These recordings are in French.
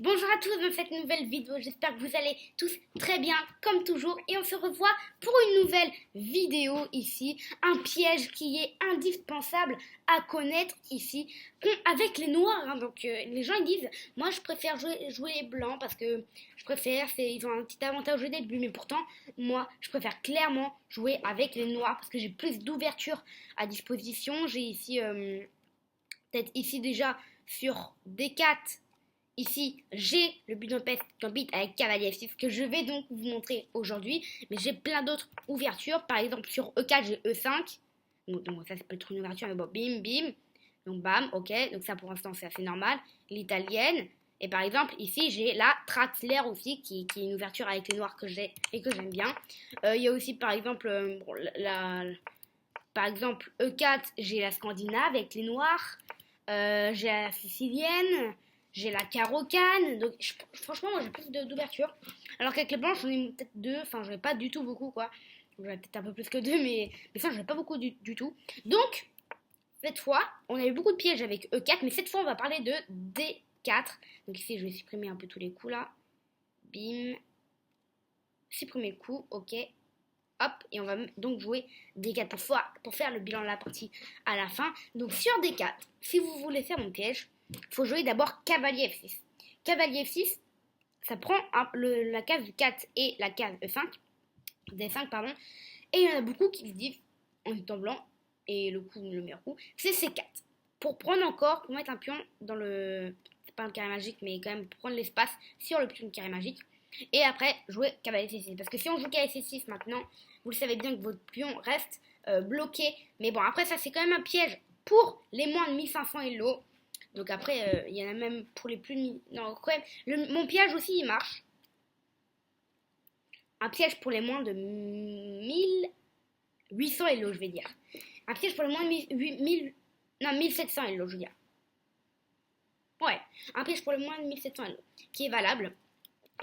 Bonjour à tous dans cette nouvelle vidéo, j'espère que vous allez tous très bien comme toujours et on se revoit pour une nouvelle vidéo ici, un piège qui est indispensable à connaître ici avec les noirs, hein. Donc les gens ils disent, moi je préfère jouer les blancs parce que je préfère, ils ont un petit avantage au début, mais pourtant moi je préfère clairement jouer avec les noirs parce que j'ai plus d'ouverture à disposition. J'ai ici, peut-être ici déjà sur D4. Ici, j'ai le Budapest Gambit avec cavalier F6 que je vais donc vous montrer aujourd'hui. Mais j'ai plein d'autres ouvertures. Par exemple, sur E4, j'ai E5. Donc ça, peut être une ouverture, mais bon, bim, bim. Donc bam, ok. Donc ça, pour l'instant, c'est assez normal. L'italienne. Et par exemple, ici, j'ai la Traxler aussi, qui est une ouverture avec les noirs que j'ai et que j'aime bien. Il y a aussi, par exemple, par exemple, E4, j'ai la Scandinave avec les noirs. J'ai la sicilienne. J'ai la carocane, donc franchement, moi j'ai plus d'ouverture. Alors qu'avec les blanches, j'en ai peut-être deux, enfin, j'en ai pas du tout beaucoup, quoi. J'en ai peut-être un peu plus que deux, mais ça, j'en ai pas beaucoup du tout. Donc, cette fois, on a eu beaucoup de pièges avec E4, mais cette fois, on va parler de D4. Donc ici, je vais supprimer un peu tous les coups, là. Bim. Supprimer le coup, ok. Hop, et on va donc jouer D4 pour faire le bilan de la partie à la fin. Donc sur D4, si vous voulez faire mon piège, il faut jouer d'abord cavalier F6. Cavalier F6, ça prend la case du 4 et la case E5, D5 pardon. Et il y en a beaucoup qui se disent en étant blanc, et le meilleur coup, c'est C4. Pour prendre encore, pour mettre un pion dans le, c'est pas un carré magique, mais quand même prendre l'espace sur le pion de carré magique. Et après, jouer cavalier C6. Parce que si on joue cavalier C6 maintenant, vous le savez bien que votre pion reste bloqué. Mais bon, après ça, c'est quand même un piège pour les moins de 1500 Elo. Donc après, il y en a même pour les plus... Non, quand même, mon piège aussi, il marche. Un piège pour les moins de 1800 Elo, je vais dire. Un piège pour les moins de 1700 Elo, je veux dire. Ouais, un piège pour les moins de 1700 Elo, qui est valable.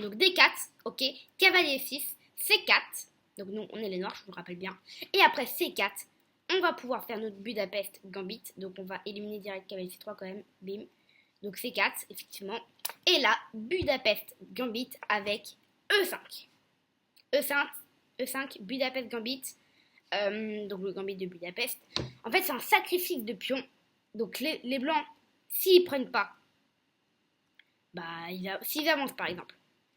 Donc D4, ok, cavalier F6, C4. Donc nous, on est les noirs, je vous le rappelle bien. Et après C4, on va pouvoir faire notre Budapest Gambit. Donc on va éliminer direct cavalier C3 quand même. Bim. Donc C4, effectivement. Et là, Budapest Gambit avec E5. E5, E5, Budapest Gambit. Donc le Gambit de Budapest. En fait, c'est un sacrifice de pion. Donc les blancs, s'ils prennent pas, bah, s'ils avancent par exemple,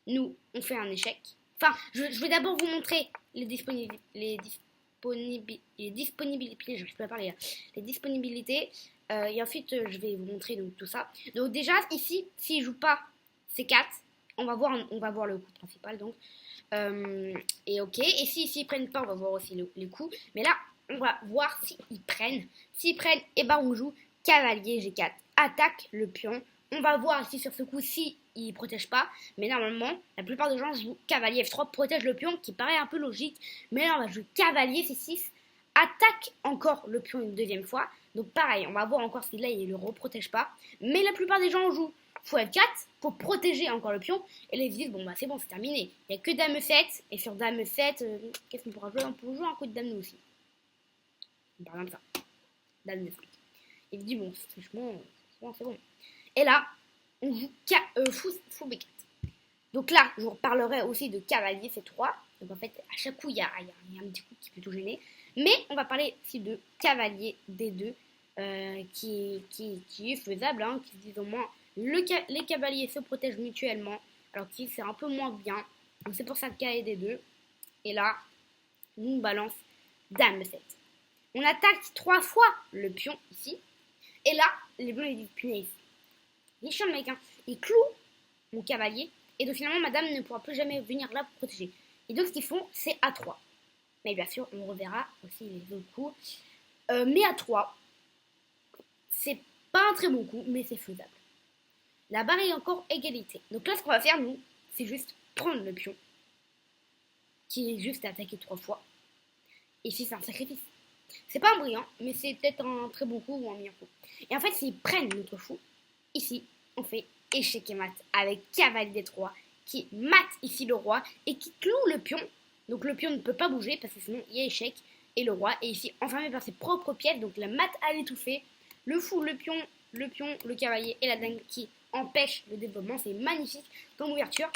nous, on fait un échec. Enfin, je vais d'abord vous montrer les disponibilités, je peux pas parler là, les disponibilités, et ensuite je vais vous montrer donc tout ça. Donc déjà ici, s'ils jouent pas C4, on va voir le coup principal donc. Et ok, et s'ils prennent pas, on va voir aussi les coups. Mais là, on va voir s'ils prennent. S'ils prennent, et ben on joue cavalier G4, attaque le pion. On va voir ici sur ce coup si il protège pas, mais normalement, la plupart des gens jouent cavalier F3, protège le pion, qui paraît un peu logique, mais là on va jouer cavalier C6, attaque encore le pion une deuxième fois, donc pareil, on va voir encore si là il le reprotège pas, mais la plupart des gens jouent fou F4 pour protéger encore le pion, et là ils se disent bon bah c'est bon, c'est terminé, il n'y a que dame E7, et sur dame E7, qu'est-ce qu'on pourra jouer? On peut jouer un coup de dame nous aussi, par exemple ça, dame E5. Il se dit bon, franchement, c'est bon. Et là, on joue fou B4. Donc là, je vous reparlerai aussi de cavalier C3. Donc en fait, à chaque coup, il y a un petit coup qui peut tout gêner. Mais on va parler aussi de cavalier D2, qui est faisable, hein, qui se disent au moins les cavaliers se protègent mutuellement, alors que c'est un peu moins bien. Donc c'est pour ça que cavalier D2. Et là, nous on balance dame 7. On attaque 3 fois le pion ici. Et là, les blancs ils disent punaise. Il est chiant le mec, hein. Il cloue mon cavalier. Et donc finalement, madame ne pourra plus jamais venir là pour protéger. Et donc ce qu'ils font, c'est A3. Mais bien sûr, on reverra aussi les autres coups. Mais A3, c'est pas un très bon coup, mais c'est faisable. La barre est encore égalité. Donc là, ce qu'on va faire, nous, c'est juste prendre le pion, qui est juste attaqué 3 fois. Et ici, c'est un sacrifice. C'est pas un brillant, mais c'est peut-être un très bon coup ou un meilleur coup. Et en fait, s'ils prennent notre fou, ici, on fait échec et mat avec cavalier D3 qui mate ici le roi et qui cloue le pion. Donc le pion ne peut pas bouger parce que sinon il y a échec. Et le roi est ici enfermé par ses propres pièces. Donc la mat à l'étouffer. Le fou, le pion, le cavalier et la dame qui empêche le développement. C'est magnifique comme ouverture.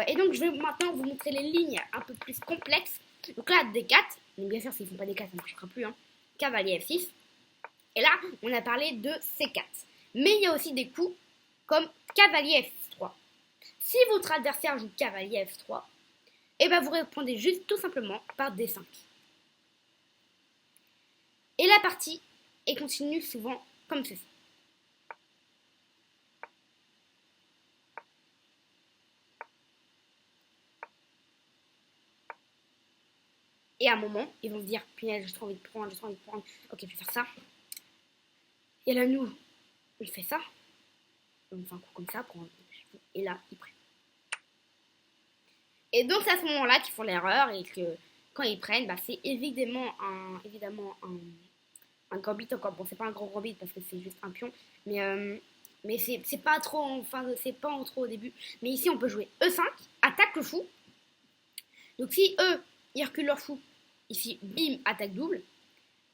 Et donc je vais maintenant vous montrer les lignes un peu plus complexes. Donc là, D4, donc bien sûr s'ils ne font pas D4 ça ne marchera plus, hein. Cavalier F6. Et là, on a parlé de C4. Mais il y a aussi des coups comme cavalier F3. Si votre adversaire joue cavalier F3, et ben vous répondez juste tout simplement par D5. Et la partie est continue souvent comme ceci. Et à un moment, ils vont se dire, punaise, j'ai trop envie de prendre, j'ai trop envie de prendre. Ok, je vais faire ça. Et là, nous, on fait ça. On fait un coup comme ça. Et là, ils prennent. Et donc, c'est à ce moment-là qu'ils font l'erreur et que quand ils prennent, bah, c'est évidemment un gambit encore. Bon, c'est pas un grand gambit parce que c'est juste un pion. Mais c'est pas trop, enfin, c'est pas en trop au début. Mais ici, on peut jouer E5, attaque le fou. Donc, si eux, ils reculent leur fou, ici, bim, attaque double.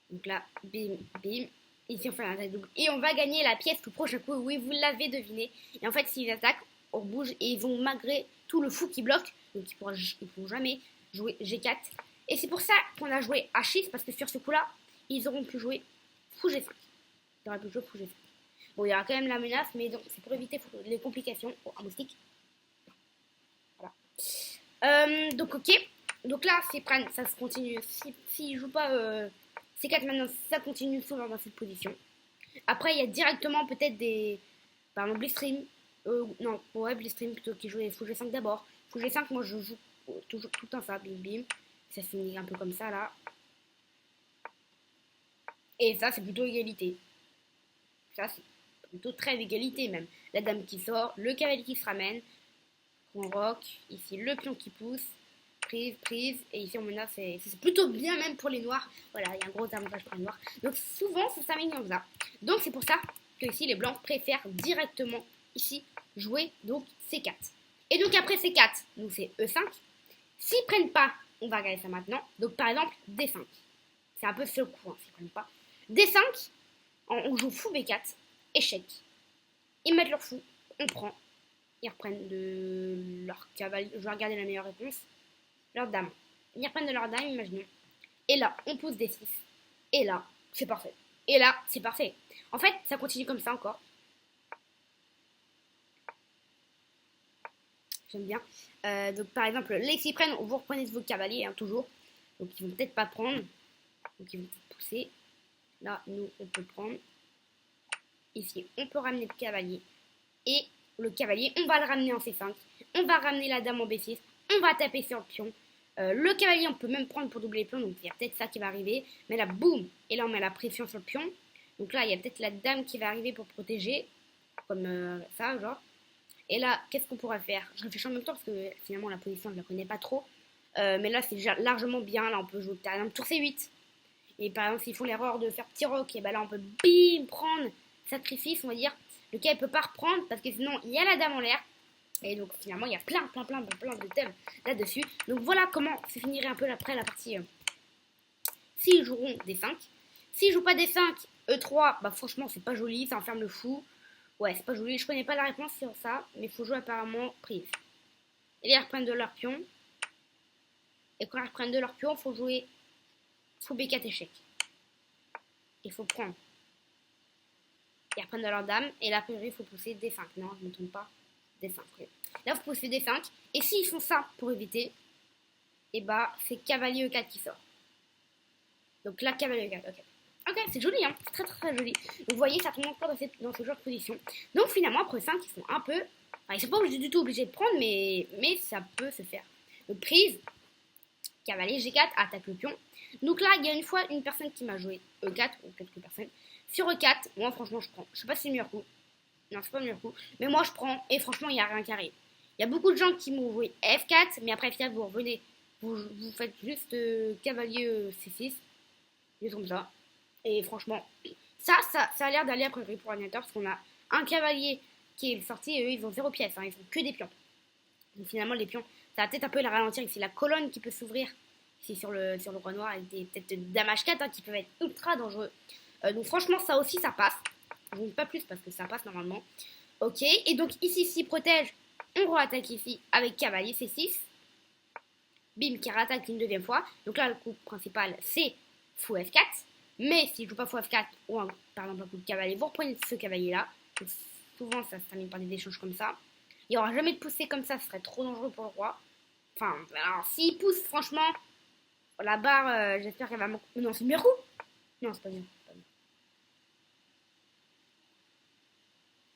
Donc là, bim, bim. Ici, on fait un attaque double. Et on va gagner la pièce tout prochain coup. Oui, vous l'avez deviné. Et en fait, s'ils attaquent, on bouge et ils vont malgré tout le fou qui bloque. Donc, ils ne pourront jamais jouer G4. Et c'est pour ça qu'on a joué H6. Parce que sur ce coup-là, ils auront pu jouer fou G5. Ils auraient pu jouer fou G5. Bon, il y aura quand même la menace. Mais donc, c'est pour éviter les complications. Oh, un moustique. Voilà. Donc, ok. Donc là, c'est prenne. Ça se continue. S'ils ne jouent pas... C4 maintenant, ça continue souvent dans cette position. Après, il y a directement peut-être des... Par exemple, Blitzstream. Non, ouais, Blitzstream plutôt qui joue fou G5 d'abord. Fou G5, moi je joue toujours tout le temps ça, bim bim. Ça finit un peu comme ça là. Et ça, c'est plutôt égalité. Ça, c'est plutôt très égalité même. La dame qui sort, le cavalier qui se ramène. On rock. Ici, le pion qui pousse. Prise, prise, et ici on menace, c'est plutôt bien même pour les noirs. Voilà, il y a un gros avantage pour les noirs. Donc souvent, ça s'amène comme ça. Donc c'est pour ça que ici les blancs préfèrent directement ici jouer donc C4. Et donc après C4, nous c'est E5. S'ils prennent pas, on va regarder ça maintenant. Donc par exemple D5. C'est un peu ce coup, hein, s'ils prennent pas. D5, on joue fou B4, échec. Ils mettent leur fou, on prend. Ils reprennent de leur cavalier. Je vais regarder la meilleure réponse. Leur dame. Ils reprennent de leur dame, imaginons. Et là, on pousse des 6. Et là, c'est parfait. Et là, c'est parfait. En fait, ça continue comme ça encore. J'aime bien. Donc, par exemple, les s'ils prennent, vous reprenez vos cavaliers, hein, toujours. Donc, ils vont peut-être pas prendre. Donc, ils vont pousser. Là, nous, on peut prendre. Ici, on peut ramener le cavalier. Et le cavalier, on va le ramener en C5. On va ramener la dame en B6. On va taper sur le pion. Le cavalier, on peut même prendre pour doubler les pions. Donc, il y a peut-être ça qui va arriver. Mais là, boum. Et là, on met la pression sur le pion. Donc là, il y a peut-être la dame qui va arriver pour protéger. Comme ça, genre. Et là, qu'est-ce qu'on pourrait faire? Je réfléchis en même temps parce que finalement, la position, je ne la connais pas trop. Mais là, c'est déjà largement bien. Là, on peut jouer par exemple tour C8. Et par exemple, s'ils font l'erreur de faire petit roc, et ben là, on peut bim prendre sacrifice, on va dire. Le cas, il peut pas reprendre parce que sinon, il y a la dame en l'air. Et donc finalement, il y a plein de thèmes là-dessus. Donc voilà comment se finirait un peu après la partie. S'ils joueront des 5. S'ils jouent pas des 5, E3, bah franchement, c'est pas joli, ça enferme le fou. Ouais, c'est pas joli. Je connais pas la réponse sur ça, mais il faut jouer apparemment prise. Et là, ils reprennent de leur pion. Et quand ils reprennent de leur pion, il faut jouer fou B4 échec. Il faut prendre. Ils reprennent de leur dame. Et là, a priori, il faut pousser D5. Non, je ne me trompe pas. D5. Là, vous poussez D5. Et s'ils font ça pour éviter, et bah, c'est cavalier E4 qui sort. Donc là, cavalier E4. Ok. Ok, c'est joli, hein. C'est très joli. Donc, vous voyez, ça tombe encore dans ce genre de position. Donc finalement, après 5, ils sont un peu... Enfin, ils sont pas du tout obligés de prendre, mais ça peut se faire. Donc prise, cavalier G4, attaque le pion. Donc là, il y a une fois une personne qui m'a joué E4, ou quelques personnes. Sur E4, moi franchement, je prends. Je sais pas si c'est le meilleur coup. Non, c'est pas le meilleur coup. Mais moi, je prends, et franchement, il n'y a rien qui arrive. Il y a beaucoup de gens qui m'ont joué F4, mais après F4, vous revenez. Vous faites juste cavalier C6. Juste comme ça. Et franchement, ça a l'air d'aller à priori pour l'ordinateur parce qu'on a un cavalier qui est sorti et eux ils ont 0 pièce, hein, ils ont que des pions. Donc finalement les pions, ça va peut-être un peu la ralentir ici, la colonne qui peut s'ouvrir ici sur le roi noir avec des peut-être dame H4 hein, qui peuvent être ultra dangereux. Donc franchement ça aussi ça passe. Je ne dis pas plus parce que ça passe normalement. Ok, et donc ici, s'il protège, on re-attaque ici avec cavalier C6. Bim, qui rattaque une deuxième fois. Donc là, le coup principal, c'est fou F4. Mais si je joue pas fou F4 ou par exemple un coup de cavalier, vous reprenez ce cavalier-là. Souvent, ça se termine par des échanges comme ça. Il n'y aura jamais de poussée comme ça, ce serait trop dangereux pour le roi. Enfin, alors, s'il pousse, franchement, la barre, j'espère qu'elle va... Non, c'est mieux coup. Non, c'est pas bien.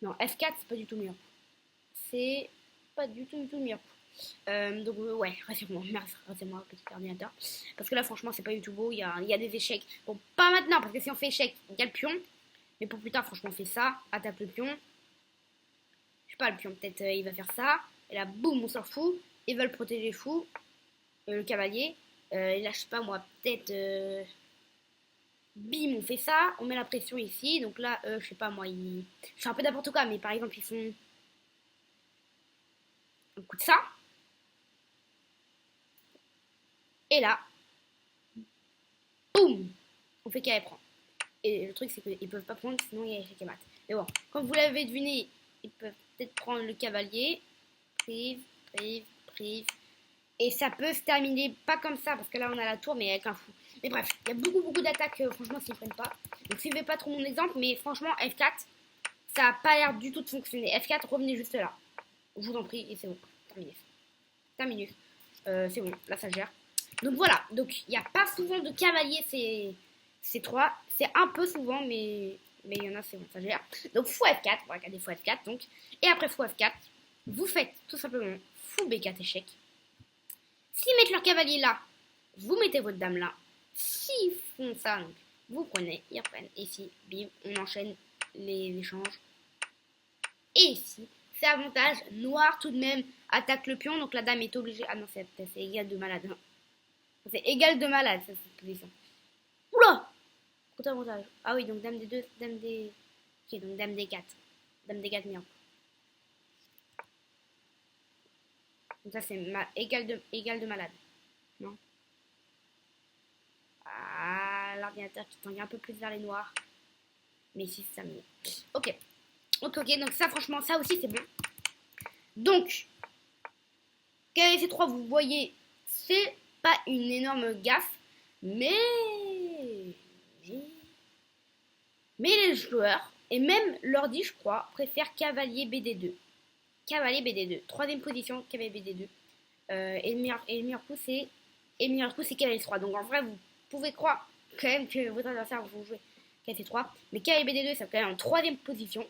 Non, F4, c'est pas du tout mieux. C'est pas du tout mieux. Donc ouais, rassure-moi, merci, rassure-moi, petit ordinateur. Parce que là, franchement, c'est pas du tout beau. Il y a des échecs. Bon, pas maintenant, parce que si on fait échec, il y a le pion. Mais pour plus tard, franchement, on fait ça. Attaque le pion. Je sais pas, le pion, peut-être il va faire ça. Et là, boum, on s'en fout. Ils veulent protéger fou. Le cavalier. Et là, je sais pas, moi, peut-être... Bim, on fait ça. On met la pression ici. Donc là, je sais pas, moi, je fais un peu n'importe quoi. Mais par exemple, ils font... un coup de ça. Et là, boum, on fait qu'elle prend. Et le truc, c'est qu'ils peuvent pas prendre, sinon il y a échec et mat. Mais bon, comme vous l'avez deviné, ils peuvent peut-être prendre le cavalier. Prise, prise, prise. Et ça peut se terminer pas comme ça, parce que là on a la tour, mais avec un fou. Mais bref, il y a beaucoup d'attaques, franchement, s'ils prennent pas. Donc suivez pas trop mon exemple, mais franchement, F4, ça a pas l'air du tout de fonctionner. F4, revenez juste là. Je vous en prie, et c'est bon. Terminé. Terminé. C'est bon, là ça gère. Donc voilà, donc il n'y a pas souvent de cavalier C3. C'est un peu souvent, mais il y en a, c'est bon, ça gère. Donc fou F4, on va regarder fou F4, donc. Et après fou F4, vous faites tout simplement fou B4 échec. S'ils mettent leur cavalier là, vous mettez votre dame là. S'ils font ça, donc, vous prenez, ils reprennent. Et ici, bim, on enchaîne les échanges. Et ici, c'est avantage. Noir tout de même attaque le pion, donc la dame est obligée. Ah non, c'est égal de malade. C'est égal de malade, ça, cette position. Oula! Gros avantage. Ah oui, donc dame D2, dame D... Ok, donc dame D4. Dame D4 mien. Donc ça, c'est égal de malade. Non? Ah, l'ordinateur qui tend un peu plus vers les noirs. Mais ici, c'est terminé. Ok. Ok, donc ça, franchement, ça aussi, c'est bon. Donc, cavalier C3, vous voyez, c'est pas une énorme gaffe, mais les joueurs, et même l'ordi, je crois, préfèrent cavalier BD2. Cavalier BD2. Troisième position, cavalier BD2. Et le meilleur coup, c'est cavalier 3. Donc en vrai, vous pouvez croire quand même que votre adversaire va jouer cavalier 3. Mais cavalier BD2, c'est quand même en troisième position.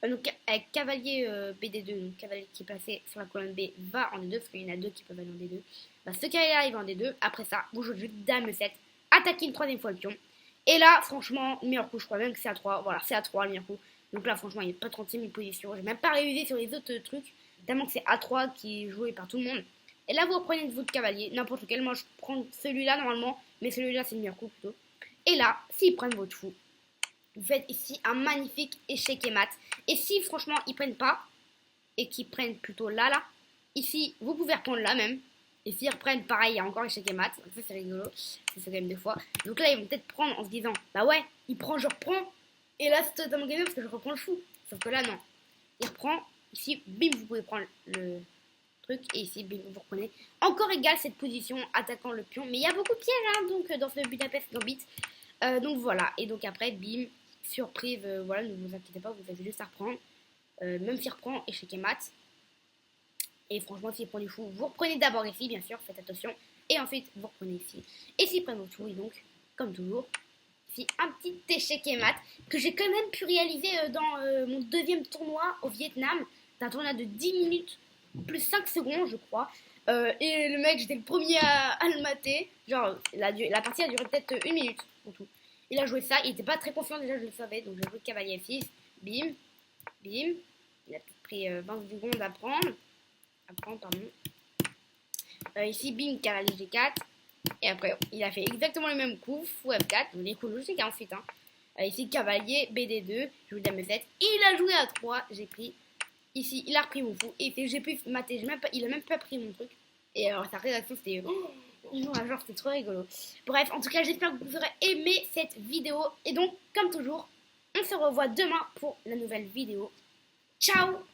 Donc avec cavalier BD2, donc cavalier qui est placé sur la colonne B, va en D2, parce qu'il y en a deux qui peuvent aller en D2. Bah, ce cavalier arrive en D2. Après ça, vous jouez juste dame 7. Attaquez une troisième fois le pion. Et là, franchement, le meilleur coup, je crois même que c'est A3. Voilà, c'est A3 le meilleur coup. Donc là, franchement, il n'y a pas 36 000 positions. J'ai même pas révisé sur les autres trucs. Tellement que c'est A3 qui est joué par tout le monde. Et là, vous reprenez votre cavalier, n'importe lequel. Moi, je prends celui-là normalement. Mais celui-là, c'est le meilleur coup plutôt. Et là, s'ils prennent votre fou, vous faites ici un magnifique échec et mat. Et si, franchement, ils prennent pas, et qu'ils prennent plutôt là, ici, vous pouvez reprendre là même. Et s'ils reprennent, pareil, il y a encore échec et mat. Donc ça, c'est rigolo. Ça, c'est quand même deux fois. Donc là, ils vont peut-être prendre en se disant, bah ouais, il prend, je reprends. Et là, c'est totalement gagné parce que je reprends le fou. Sauf que là, non. Il reprend. Ici, bim, vous pouvez prendre le truc. Et ici, bim, vous reprenez. Encore égal cette position, attaquant le pion. Mais il y a beaucoup de pièges, hein, donc, dans ce Budapest Gambit. Donc voilà. Et donc après, bim, surprise. Voilà, ne vous inquiétez pas, vous avez juste à reprendre. Même s'il reprend, échec et mat. Et franchement, s'il prend du fou, vous reprenez d'abord ici, bien sûr, faites attention. Et ensuite, vous reprenez ici. Et s'il prend votre fou, et donc, comme toujours, ici, un petit échec et mat que j'ai quand même pu réaliser dans mon deuxième tournoi au Vietnam. C'est un tournoi de 10 minutes, plus 5 secondes, je crois. Et le mec, j'étais le premier à le mater. Genre, la partie a duré peut-être 1 minute en tout. Il a joué ça, il était pas très confiant déjà, je le savais. Donc, j'ai joué cavalier F6, bim, bim. Il a peut-être pris 20 secondes à prendre. Pardon. Ici, bim, cavalier G4. Et après, il a fait exactement le même coup, fou F4. Donc, les coups logiques ensuite. Hein. Ici, cavalier BD2. Je joue dame 7. Il a joué à 3. J'ai pris. Ici, il a repris mon fou. Et j'ai pu mater. Il a même pas pris mon truc. Et alors, sa réaction, c'était. Genre, c'était trop rigolo. Bref, en tout cas, j'espère que vous aurez aimé cette vidéo. Et donc, comme toujours, on se revoit demain pour la nouvelle vidéo. Ciao!